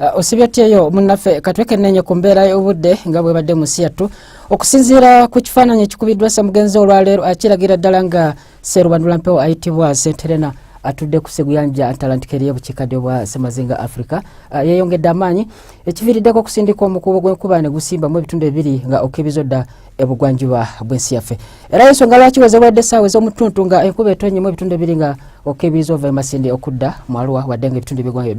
Osibyeteyo munaffe katwekenenye ku mbeera y'obudde nga bwe badde musiyatu okusinziira ku kifaananyi ekikubiddwa Ssamugenzi olwaleero akiragira ddala nga Sserubandula Mpewo ayitibwa Senterena atudde ku Seguyanja Atlantic eri y'obukiikaddyo bwa Ssemazinga Africa yeeyongedde amaanyi ekiviiriddeko okusindika omukuubo gw'enkuba ne gusimbamu ebitundu ebiri nga okebizodda ebugwanjuba bw'ensi yaffe. Era ensonga lwaki wezebwadde essaawa ez'omutuntu nga enkuba etonyemu ebitundu ebiri nga okebiriza ova Masindi okudda mu Arua wadde nga ebitundu by'eggwanga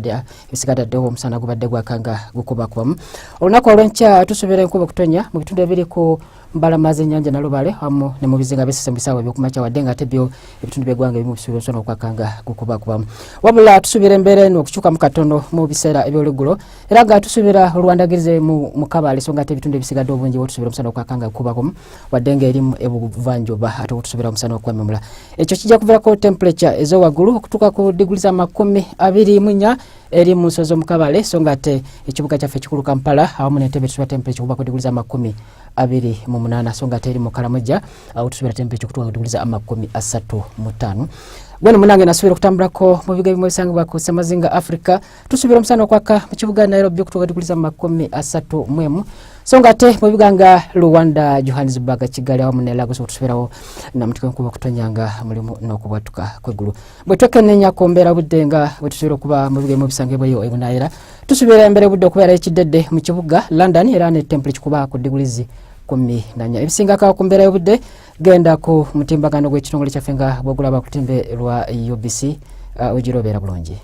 ebisigaddewo omusana gubadde gwakanga gukubakubamu. Olunaku olw'enkya tusuubira enkuba okutonya mu bitundu ebiri ku mbalama z'ennyanja Nalubale wamu ne mu bizinga by'essese mu bisaawe eby'okumakya wadde nga ate byo ebitundu by'eggwanga ebimu bisuubira omusana okwakanga gukubakubamu. Wabula tusuubira embeera eno okukyukamu katono mu biseera eby'oluggulo era nga tusuubira olwandagirize mu Kabale so nga ate ebitundu ebisigadde obungi tusuubira omusana okwakanga gukubakubamu wadde nga erimu ebuvanjuba ate tusuubira omusana okwememula. Ekyo kijja kuviirako temperature ez'owaggulu okutuuka ku diguli za 24 eri mu nsozi mu Kabale so nga ate ekibuga kyaffe ekikulu Kampala awamu n'Entebbe tusuubira temperature okuva ku diguli za 28 so nga ate eri mu Karamoja awo tusuubira temperature okutuuka ku diguli za 35. Gweno munange nasuubira okutambulako mu biga ebimu ebisangibwa ku Ssemazinga Africa tusuubira omusana okwaka mu kibuga Nairobi okutuuka ku diguli za 31 so nga ate mu bibuga nga Luanda, Johannesburg, Kigali awamu ne Lagos tusuubirawo namutiko enkuba okutonyanga mulimu n'okubwatuka kw'eggulu. Bwe twekenneenya ku mbeera budde nga bwe tusuubira okuba mu biga ebimu ebisangibwayo ebunaayira tusuubira embeera budde okubeera ekiddedde mu kibuga London era ne temperature kuba ku diguli 14. Ebisingako ku mbeera y'obudde genda ku mutimbagano gw'ekitongole kyaffe nga bw'ogulaba ku lutimbe lwa UBC ojira obeera bulungi.